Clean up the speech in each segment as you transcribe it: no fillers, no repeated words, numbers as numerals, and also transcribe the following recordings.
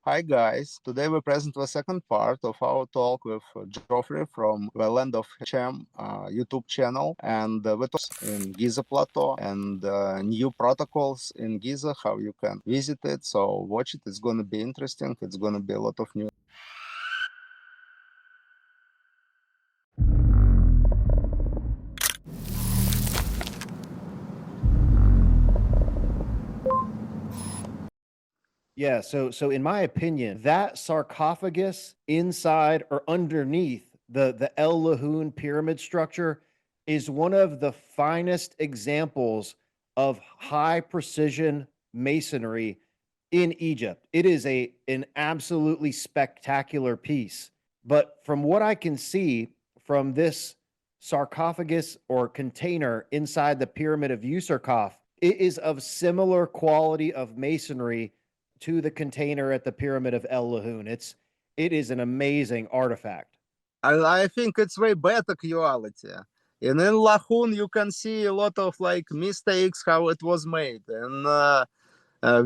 Hi guys, today we present the second part of our talk with Geoffrey from the Land of Chem YouTube channel, and we talk in Giza Plateau and new protocols in Giza, how you can visit it. So watch it, it's going to be interesting, it's going to be a lot of new. Yeah, so in my opinion, that sarcophagus inside or underneath the El Lahun pyramid structure is one of the finest examples of high precision masonry in Egypt. It is an absolutely spectacular piece. But from what I can see from this sarcophagus or container inside the Pyramid of Userkaf, it is of similar quality of masonry to the container at the Pyramid of El Lahun. It is an amazing artifact. I think it's way better quality. And in Lahun, you can see a lot of like mistakes how it was made. And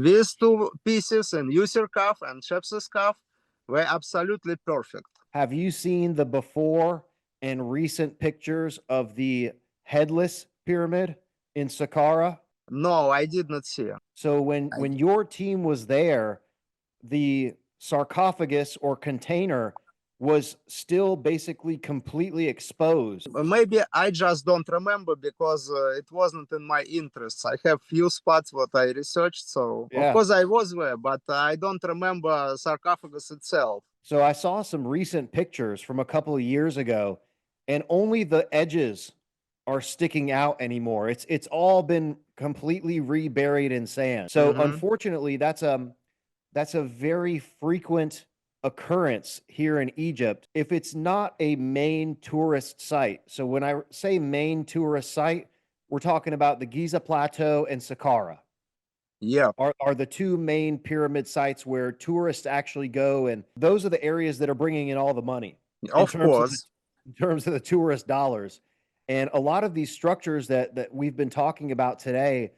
these two pieces in Userkaf and Shaft of Osiris were absolutely perfect. Have you seen the before and recent pictures of the headless pyramid in Saqqara? No, I did not see. So when your team was there, the sarcophagus or container was still basically completely exposed. Maybe I just don't remember because it wasn't in my interests. I have few spots what I researched, so of course I was there, but I don't remember sarcophagus itself. So I saw some recent pictures from a couple of years ago, and only the edges are sticking out anymore. It's all been completely reburied in sand. So unfortunately, that's a very frequent occurrence here in Egypt if it's not a main tourist site. So when I say main tourist site, we're talking about the Giza Plateau and Saqqara. Yeah, Are the two main pyramid sites where tourists actually go, and those are the areas that are bringing in all the money of course. in terms of the tourist dollars. And a lot of these structures that we've been talking about today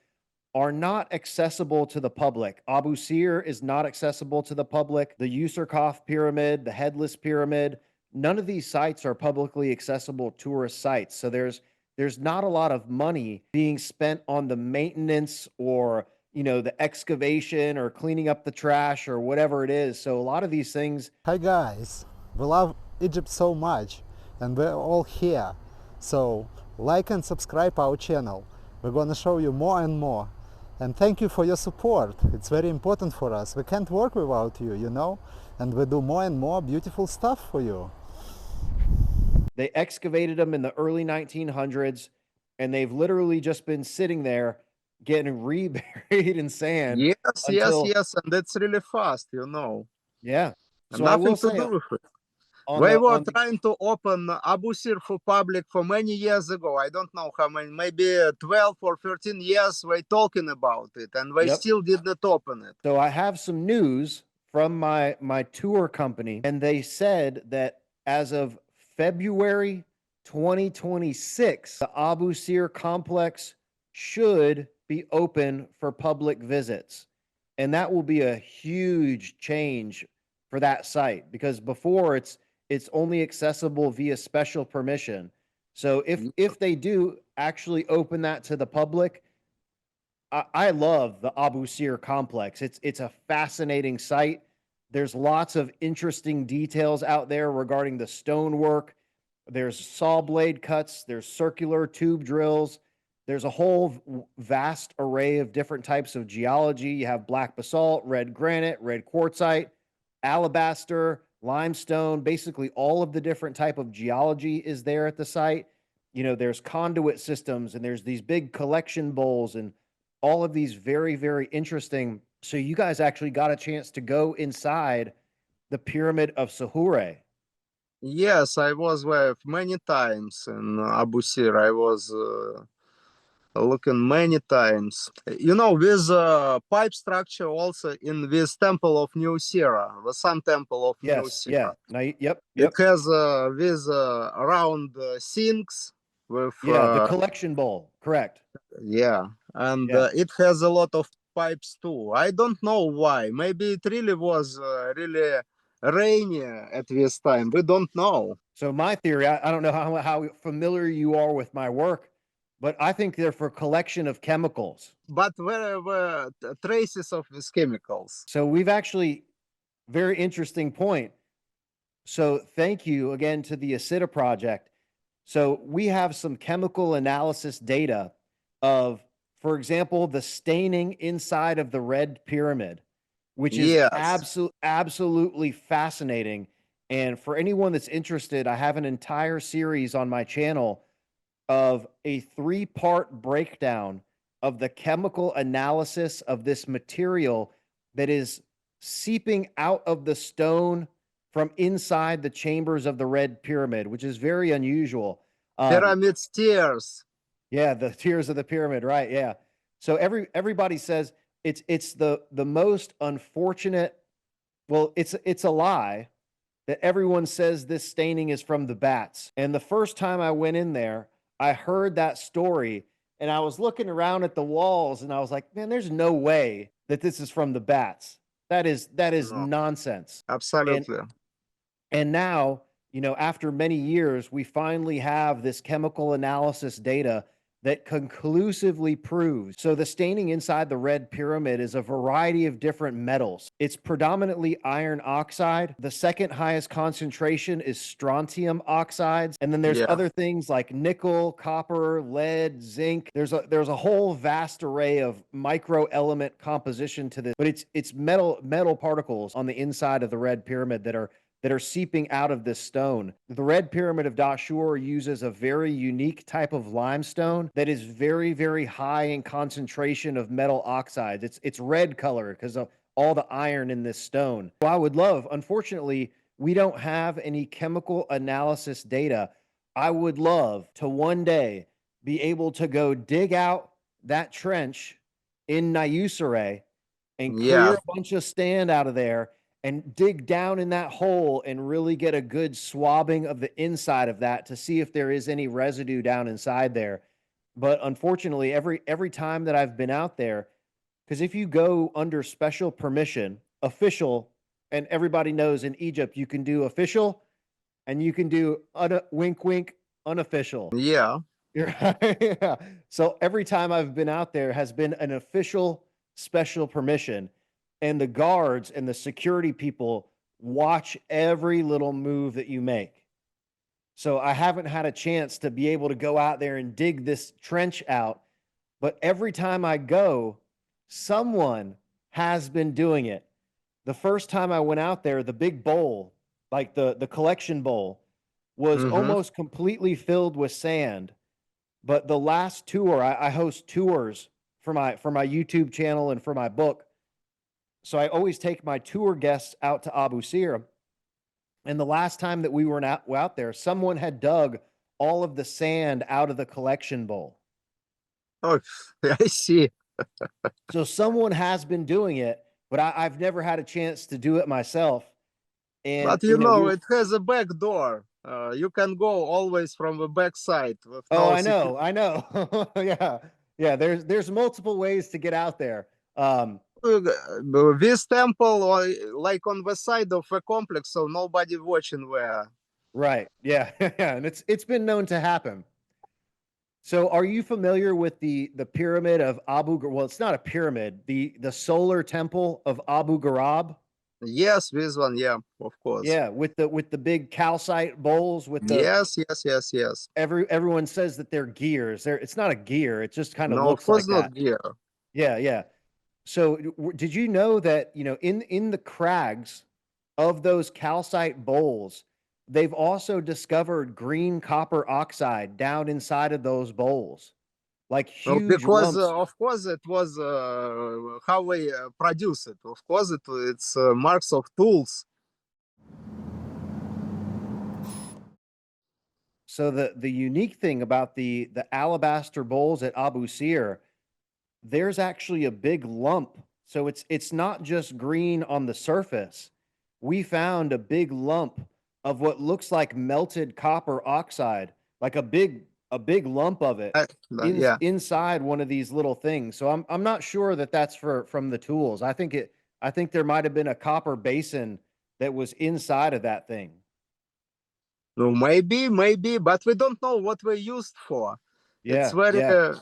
are not accessible to the public. Abusir is not accessible to the public. The Userkaf pyramid, the headless pyramid, none of these sites are publicly accessible tourist sites. So there's not a lot of money being spent on the maintenance or the excavation or cleaning up the trash or whatever it is. So a lot of these things. Hi guys, we love Egypt so much and we're all here. So like and subscribe our channel. We're gonna show you more and more. And thank you for your support. It's very important for us. We can't work without you, and we do more and more beautiful stuff for you. They excavated them in the early 1900s, and they've literally just been sitting there getting reburied in sand. Yes, and it's really fast, Yeah. So nothing to do with it. We were trying to open Abusir for public for many years ago. I don't know how many, maybe 12 or 13 years we're talking about it, and we still did not open it. So I have some news from my tour company, and they said that as of February 2026, the Abusir complex should be open for public visits. And that will be a huge change for that site, because before it's only accessible via special permission. So if they do actually open that to the public, I love the Abusir complex. It's a fascinating site. There's lots of interesting details out there regarding the stonework. There's saw blade cuts, there's circular tube drills. There's a whole vast array of different types of geology. You have black basalt, red granite, red quartzite, alabaster, limestone. Basically all of the different type of geology is there at the site. There's conduit systems, and there's these big collection bowls, and all of these very, very interesting. So you guys actually got a chance to go inside the Pyramid of Sahure. Yes, I was there many times in Abusir. I was looking many times. With pipe structure also in this Temple of Niuserre, the Sun Temple of Niuserre. Yep. It has these round sinks with the collection bowl, correct? and it has a lot of pipes too. I don't know why. Maybe it really was really rainy at this time. We don't know. So my theory, I don't know how familiar you are with my work, but I think they're for collection of chemicals. But where were traces of these chemicals? So we've actually, very interesting point. So thank you again to the ACIDA project. So we have some chemical analysis data of, for example, the staining inside of the red pyramid, which is Yes. absolutely fascinating. And for anyone that's interested, I have an entire series on my channel of a 3-part breakdown of the chemical analysis of this material that is seeping out of the stone from inside the chambers of the red pyramid, which is very unusual. Pyramid stairs. Yeah, the tiers of the pyramid, right? Yeah. So everybody says it's the most unfortunate. Well, it's a lie that everyone says this staining is from the bats. And the first time I went in there, I heard that story and I was looking around at the walls and I was like, man, there's no way that this is from the bats. That is No. nonsense. Absolutely. And now, after many years, we finally have this chemical analysis data that conclusively proves. So the staining inside the red pyramid is a variety of different metals. It's predominantly iron oxide. The second highest concentration is strontium oxides. And then there's other things like nickel, copper, lead, zinc. There's a whole vast array of micro element composition to this, but it's metal particles on the inside of the red pyramid that are seeping out of this stone. The red pyramid of Dashur uses a very unique type of limestone that is very, very high in concentration of metal oxides. It's red color because of all the iron in this stone. So I would love, unfortunately, we don't have any chemical analysis data. I would love to one day be able to go dig out that trench in Niuserre and clear a bunch of sand out of there and dig down in that hole and really get a good swabbing of the inside of that to see if there is any residue down inside there. But unfortunately, every time that I've been out there, because if you go under special permission, official, and everybody knows in Egypt, you can do official and you can do wink, wink, unofficial. Yeah. Yeah. So every time I've been out there has been an official special permission. And the guards and the security people watch every little move that you make. So I haven't had a chance to be able to go out there and dig this trench out. But every time I go, someone has been doing it. The first time I went out there, the big bowl, like the collection bowl, was almost completely filled with sand. But the last tour, I host tours for my YouTube channel and for my book. So I always take my tour guests out to Abusir. And the last time that we were out there, someone had dug all of the sand out of the collection bowl. Oh, I see. So someone has been doing it, but I've never had a chance to do it myself. And But it has a back door. You can go always from the back side. I know. Yeah. There's multiple ways to get out there. This temple, like on the side of the complex, so nobody watching where. Right. Yeah. And it's been known to happen. So are you familiar with the pyramid of Abu Gorab? Well, it's not a pyramid, the Solar Temple of Abu Gorab? Yes, this one, yeah, of course. Yeah, with the big calcite bowls with the Yes. Everyone says that they're gears. It's not a gear, it just kind of No, looks of course like not that. gear. Yeah. So did you know that, in the crags of those calcite bowls, they've also discovered green copper oxide down inside of those bowls, like huge Because lumps. of course it was how we produce it. Of course it's marks of tools. So the unique thing about the alabaster bowls at Abusir, there's actually a big lump. So it's not just green on the surface. We found a big lump of what looks like melted copper oxide, like a big a big lump of it Yeah. inside one of these little things. So I'm not sure that that's from the tools. I think there might have been a copper basin that was inside of that thing. No, maybe, but we don't know what we used for. It's Yeah, very yeah,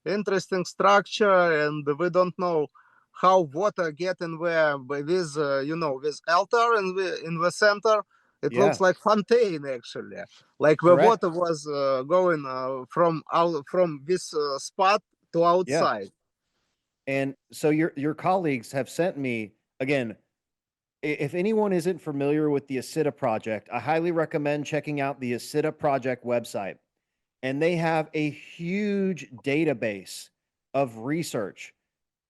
interesting structure, and we don't know how water get in where with with altar and in the center. It yeah, looks like fontaine actually, like the correct. water was going from this spot to Yeah. outside. And so your colleagues have sent me again. If anyone isn't familiar with the Asida project, I highly recommend checking out the Asida project website. And they have a huge database of research,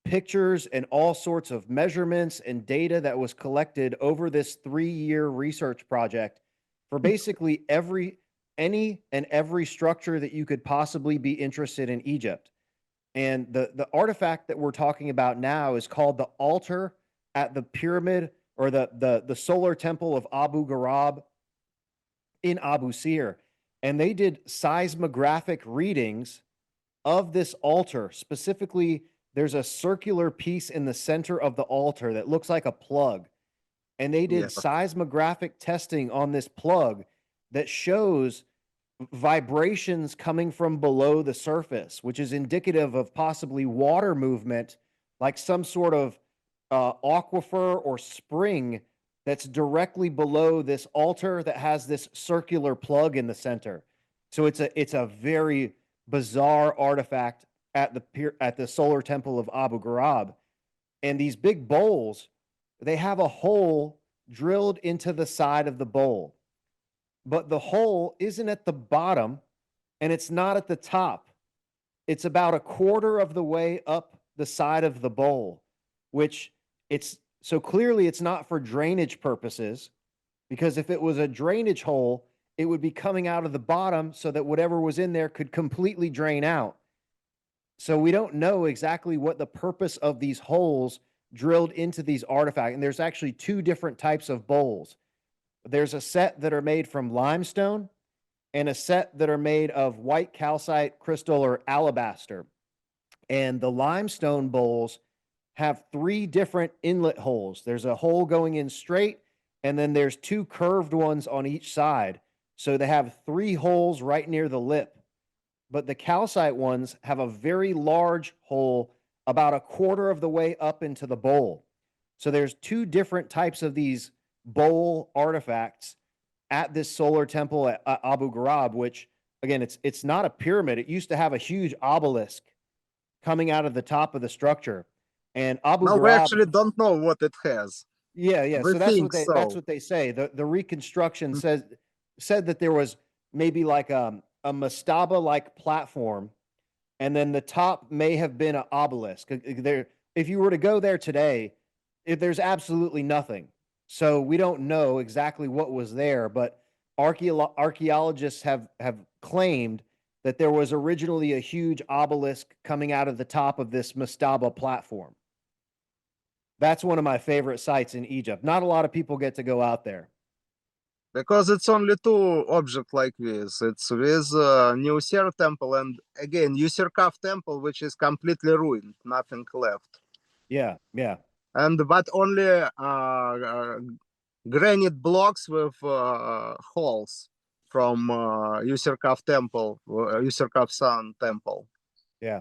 pictures, and all sorts of measurements and data that was collected over this 3-year research project for basically any and every structure that you could possibly be interested in Egypt. And the artifact that we're talking about now is called the altar at the pyramid, or the Solar Temple of Abu Gorab in Abusir. And they did seismographic readings of this altar. Specifically, there's a circular piece in the center of the altar that looks like a plug. And they did Yeah. seismographic testing on this plug that shows vibrations coming from below the surface, which is indicative of possibly water movement, like some sort of aquifer or spring that's directly below this altar that has this circular plug in the center. So it's a very bizarre artifact at the Solar Temple of Abu Gorab. And these big bowls, they have a hole drilled into the side of the bowl, but the hole isn't at the bottom and it's not at the top. It's about a quarter of the way up the side of the bowl, which it's so clearly it's not for drainage purposes, because if it was a drainage hole, it would be coming out of the bottom so that whatever was in there could completely drain out. So we don't know exactly what the purpose of these holes drilled into these artifacts. And there's actually 2 different types of bowls. There's a set that are made from limestone and a set that are made of white calcite, crystal, or alabaster. And the limestone bowls have 3 different inlet holes. There's a hole going in straight, and then there's 2 curved ones on each side. So they have 3 holes right near the lip. But the calcite ones have a very large hole about a quarter of the way up into the bowl. So there's 2 different types of these bowl artifacts at this solar temple at Abu Gorab, which again, it's not a pyramid. It used to have a huge obelisk coming out of the top of the structure. And Abu No, we Gorab, actually don't know what it has. yeah. We So think that's so. what they say. The reconstruction said that there was maybe like a mastaba like platform, and then the top may have been an obelisk. There, if you were to go there today, there's absolutely nothing. So we don't know exactly what was there, but archaeologists have claimed that there was originally a huge obelisk coming out of the top of this mastaba platform. That's one of my favorite sites in Egypt. Not a lot of people get to go out there. Because it's only 2 objects like this. It's with Niuserre temple and again Userkaf temple, which is completely ruined, nothing left. Yeah, yeah. And but only granite blocks with holes from Userkaf temple, Userkaf Sun temple. Yeah.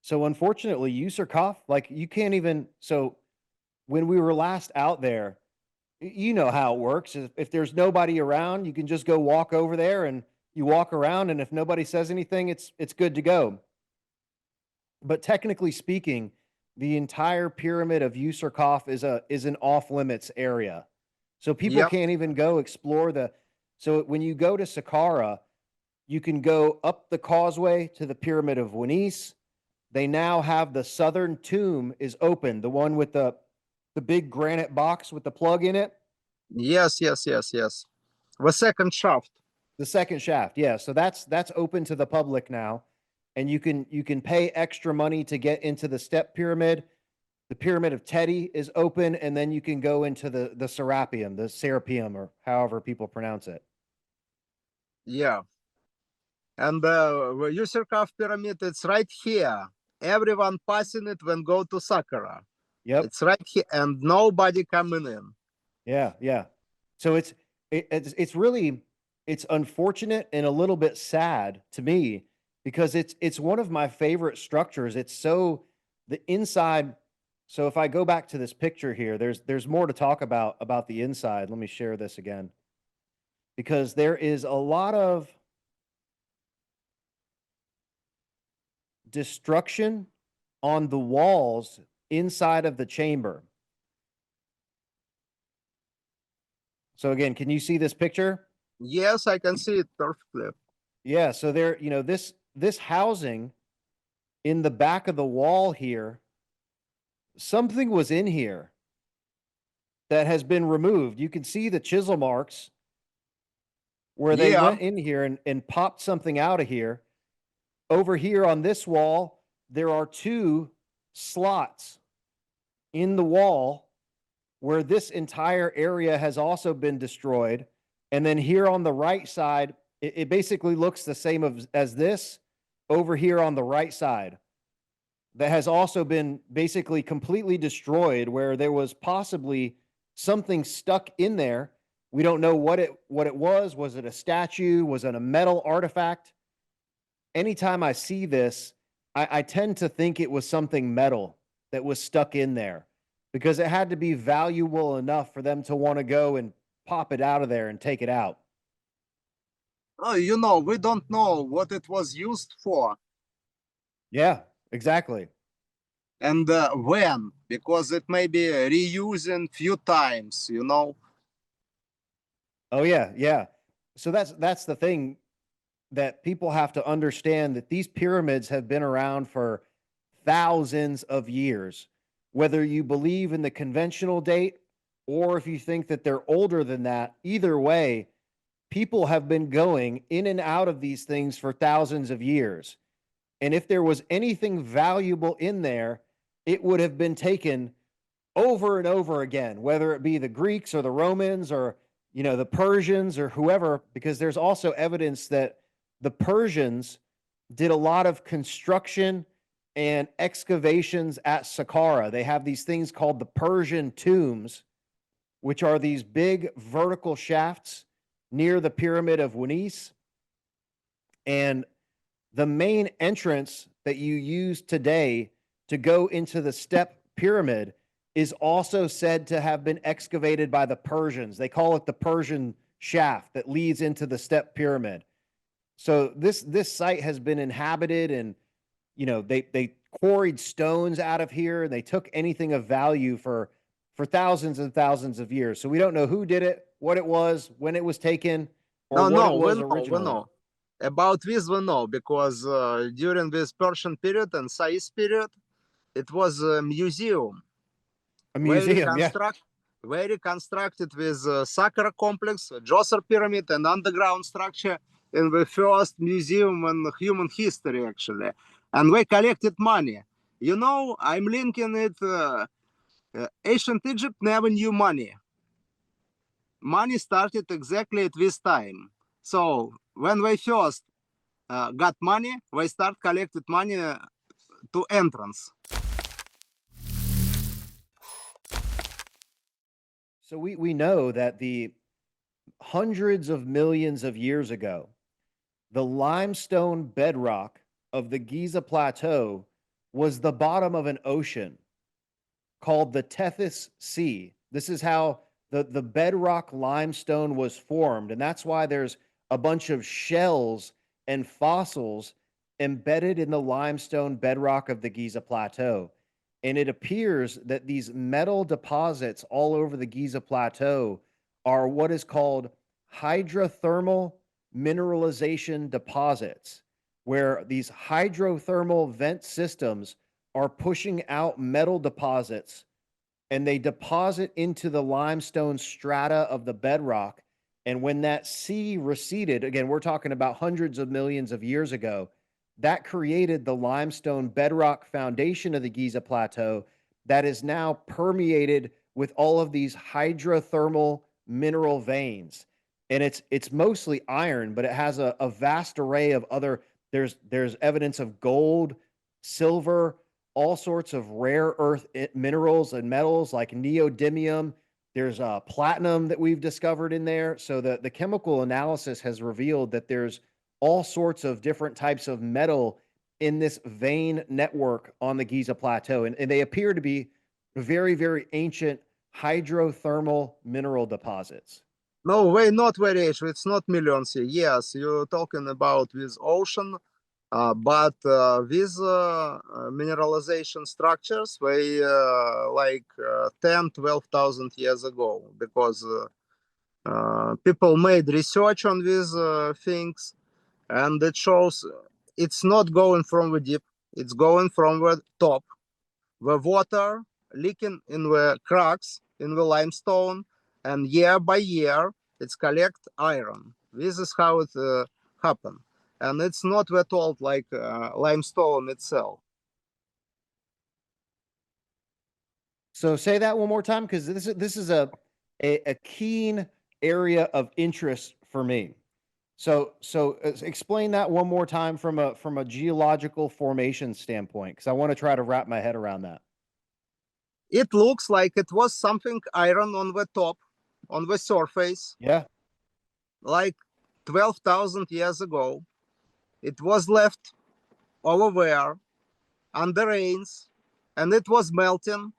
So unfortunately, Userkaf, like you can't even. So when we were last out there, you know how it works. If there's nobody around, you can just go walk over there and you walk around, and if nobody says anything, it's good to go. But technically speaking, the entire pyramid of Userkaf is an off limits area. So people Yep. can't even go explore the. So when you go to Saqqara, you can go up the causeway to the Pyramid of Unis. They now have the southern tomb is open, the one with the big granite box with the plug in it. Yes. The second shaft. The second shaft, yeah. So that's open to the public now, and you can pay extra money to get into the step pyramid. The Pyramid of Teti is open, and then you can go into the Serapeum, or however people pronounce it. Yeah. And the Userkaf pyramid, it's right here. Everyone passing it when go to Sahure. Yep. It's right here, and nobody coming in. Yeah, yeah. So it's really it's unfortunate and a little bit sad to me because it's one of my favorite structures. It's so the inside. So if I go back to this picture here, there's more to talk about the inside. Let me share this again. Because there is a lot of destruction on the walls inside of the chamber. So again, can you see this picture? Yes, I can see it perfectly. Yeah, so there, you know, this housing in the back of the wall here, something was in here that has been removed. You can see the chisel marks where they went in here and popped something out of here. Over here on this wall, there are two slots in the wall where this entire area has also been destroyed. And then here on the right side, it basically looks the same as this over here on the right side that has also been basically completely destroyed, where there was possibly something stuck in there. We don't know what it was. Was it a statue? Was it a metal artifact? Anytime I see this, I tend to think it was something metal that was stuck in there because it had to be valuable enough for them to want to go and pop it out of there and take it out. Oh, you know, we don't know what it was used for. Yeah, exactly. And when, because it may be reusing few times, you know. Oh yeah, yeah. So that's the thing that people have to understand, that these pyramids have been around for thousands of years. Whether you believe in the conventional date or if you think that they're older than that, either way, people have been going in and out of these things for thousands of years. And if there was anything valuable in there, it would have been taken over and over again, whether it be the Greeks or the Romans or, you know, the Persians or whoever, because there's also evidence that the Persians did a lot of construction and excavations at Saqqara. They have these things called the Persian tombs, which are these big vertical shafts near the Pyramid of Unis. And the main entrance that you use today to go into the step pyramid is also said to have been excavated by the Persians. They call it the Persian shaft that leads into the step pyramid. So this site has been inhabited, and you know they quarried stones out of here, and they took anything of value for thousands and thousands of years. So we don't know who did it, what it was, when it was taken, or what it was originally. We know. About this we know, because during this Persian period and Sais period, it was a museum. A museum, yeah. Very constructed with Saqqara complex, Djoser pyramid, and underground structure in the first museum in human history, actually. And we collected money. You know, I'm linking it, ancient Egypt never knew money. Money started exactly at this time. So when we first got money, we start collected money to entrance. So we know that the hundreds of millions of years ago, the limestone bedrock of the Giza Plateau was the bottom of an ocean called the Tethys Sea. This is how the bedrock limestone was formed. And that's why there's a bunch of shells and fossils embedded in the limestone bedrock of the Giza Plateau. And it appears that these metal deposits all over the Giza Plateau are what is called hydrothermal mineralization deposits, where these hydrothermal vent systems are pushing out metal deposits, and they deposit into the limestone strata of the bedrock. And when that sea receded, again, we're talking about hundreds of millions of years ago, that created the limestone bedrock foundation of the Giza Plateau that is now permeated with all of these hydrothermal mineral veins. and it's mostly iron, but it has a vast array of other. There's evidence of gold, silver, all sorts of rare earth minerals and metals like neodymium. There's platinum that we've discovered in there. So the chemical analysis has revealed that there's all sorts of different types of metal in this vein network on the Giza Plateau, and they appear to be very, very ancient hydrothermal mineral deposits. No way, not very ancient. It's not millions years. Yes, you're talking about with ocean, but these mineralization structures were like 10, 12,000 years ago, because people made research on these things, and it shows it's not going from the deep, it's going from the top. The water leaking in the cracks in the limestone, and year by year it's collect iron. This is how it happened, and it's not that old like limestone itself. So say that one more time, because this is a keen area of interest for me. So explain that one more time from a geological formation standpoint, because I want to try to wrap my head around that. It looks like it was something iron on the top, on the surface. Yeah. Like 12,000 years ago. It was left over there under rains, and it was melting,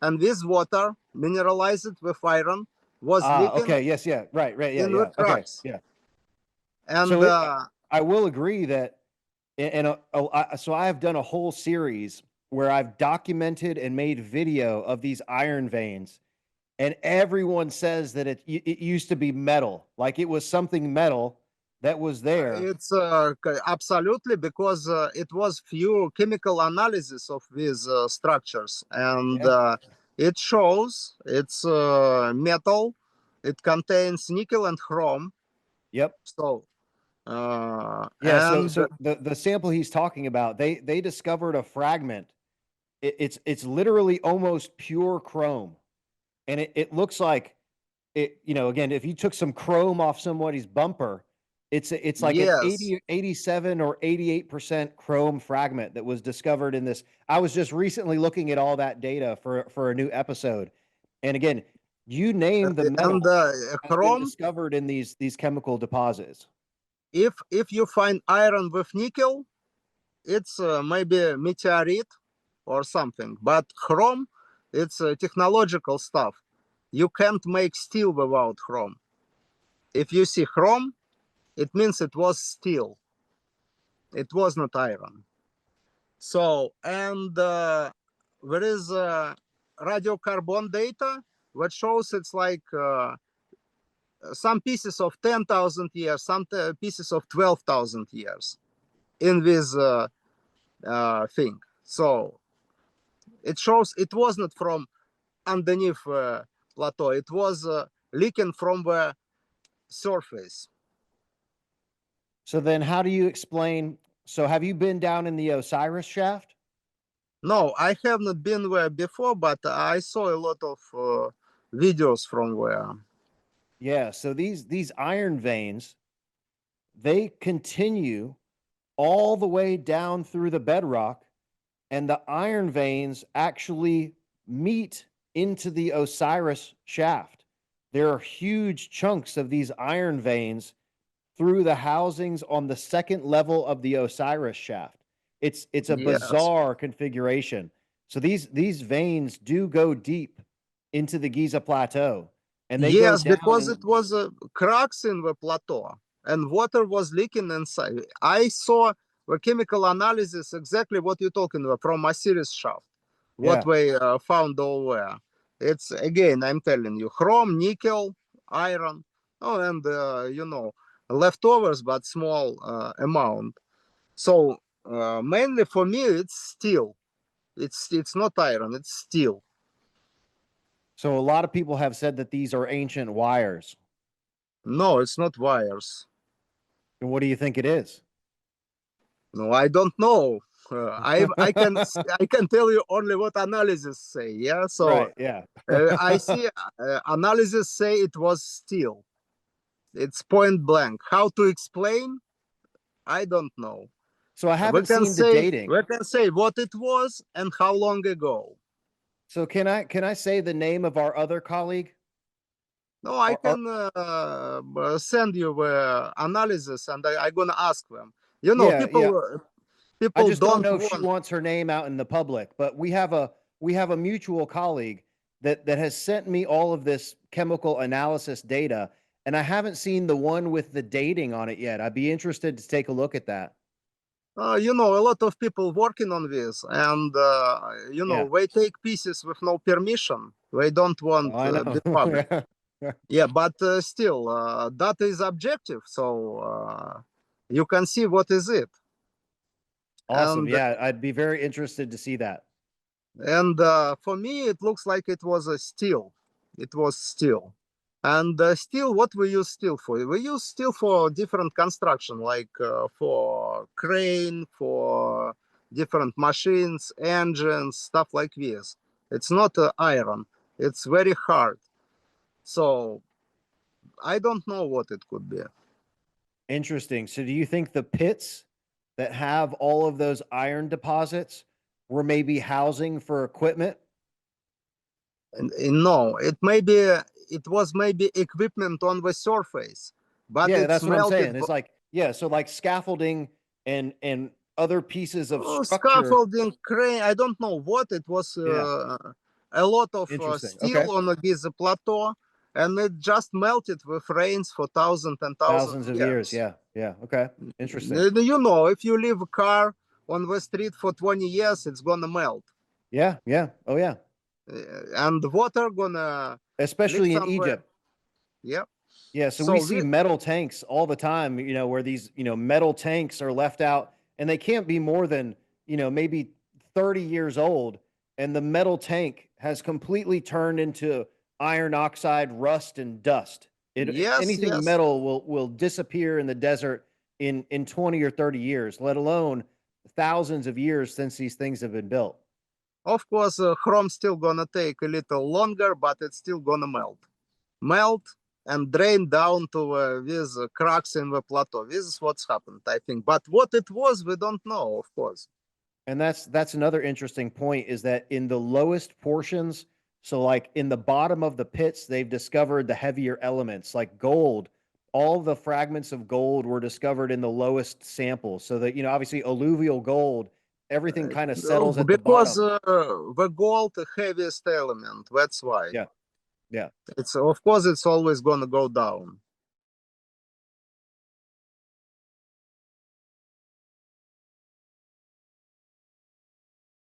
and this water mineralized with iron was leaking. Okay. Yes. Yeah. Right. Yeah. In the cracks. Okay. Yeah. And so I will agree that, so I have done a whole series where I've documented and made video of these iron veins, and everyone says that it used to be metal, like it was something metal that was there. It's absolutely, because it was few chemical analysis of these structures, and it shows it's metal. It contains nickel and chrome. Yep. So so the sample he's talking about, they discovered a fragment. It's literally almost pure chrome, and it looks like it. Again, if you took some chrome off somebody's bumper, it's like an 87 or 88% chrome fragment that was discovered in this. I was just recently looking at all that data for a new episode, and again, you named the metal chrome discovered in these chemical deposits. If you find iron with nickel, it's maybe a meteorite or something. But chrome, it's technological stuff. You can't make steel without chrome. If you see chrome, it means it was steel. It was not iron. So, and there is radiocarbon data that shows it's like some pieces of 10,000 years, some pieces of 12,000 years in this thing. So it shows it was not from underneath plateau. It was leaking from the surface. So then how do you explain, so have you been down in the Osiris shaft? No, I have not been there before, but I saw a lot of videos from there. Yeah, so these iron veins, they continue all the way down through the bedrock, and the iron veins actually meet into the Osiris shaft. There are huge chunks of these iron veins through the housings on the second level of the Osiris shaft. It's a bizarre configuration. So these veins do go deep into the Giza Plateau. And they because it was cracks in the plateau and water was leaking inside. I saw the chemical analysis, exactly what you're talking about, from Osiris shaft, what we found over there. It's, again, I'm telling you, chrome, nickel, iron, and leftovers, but small amount. So mainly for me, it's steel. It's not iron, it's steel. So a lot of people have said that these are ancient wires. No, it's not wires. And what do you think it is? No, I don't know. I can tell you only what analysis say. Yeah, so right, yeah. I see analysis say it was steel. It's point blank. How to explain? I don't know. So I haven't seen the dating. We can say what it was and how long ago. So can I say the name of our other colleague? No, I Or- can send you the analysis, and I'm gonna ask them. You know, Yeah, yeah. people I people just don't don't know if she want. wants her name out in the public, but we have a mutual colleague that has sent me all of this chemical analysis data, and I haven't seen the one with the dating on it yet. I'd be interested to take a look at that. You know, a lot of people working on this, and you know, Yeah. they take pieces with no permission. They don't want Oh, I be know. public. Yeah. Yeah, but still, data is objective, so you can see what is it. Awesome. Yeah, I'd be very interested to see that. And for me, it looks like it was a steel. It was steel. And steel, what we use steel for? We use steel for different construction, like for crane, for different machines, engines, stuff like this. It's not iron. It's very hard. So I don't know what it could be. Interesting. So do you think the pits that have all of those iron deposits were maybe housing for equipment? And no, it was maybe equipment on the surface, but Yeah, it's that's what I'm melted. saying. It's like, yeah, so like scaffolding and other pieces of structure. Scaffolding, crane, I don't know what it was. Yeah, A lot of interesting. steel Okay. on the Giza Plateau, and it just melted with rains for thousands and thousands Thousands of of years. years. Yeah. Yeah. Okay. Interesting. You know, if you leave a car on the street for 20 years, it's gonna melt. Yeah. Yeah. Oh, yeah. And the water gonna leak Especially in somewhere. Egypt. Yeah. Yeah, so we So see metal tanks all the time, where these, metal tanks are left out and they can't be more than, maybe 30 years old. And the metal tank has completely turned into iron oxide, rust, and dust. yes, Anything yes. metal will disappear in the desert in 20 or 30 years, let alone thousands of years since these things have been built. Of course, chrome still gonna take a little longer, but it's still gonna melt and drain down to these cracks in the plateau. This is what's happened, I think. But what it was, we don't know, of course. And that's another interesting point is that in the lowest portions, so like in the bottom of the pits, they've discovered the heavier elements like gold. All the fragments of gold were discovered in the lowest samples. So that, obviously alluvial gold, everything kind of settles at the Because bottom. the gold, the heaviest element. That's why. Yeah. Yeah. It's of course it's always gonna go down.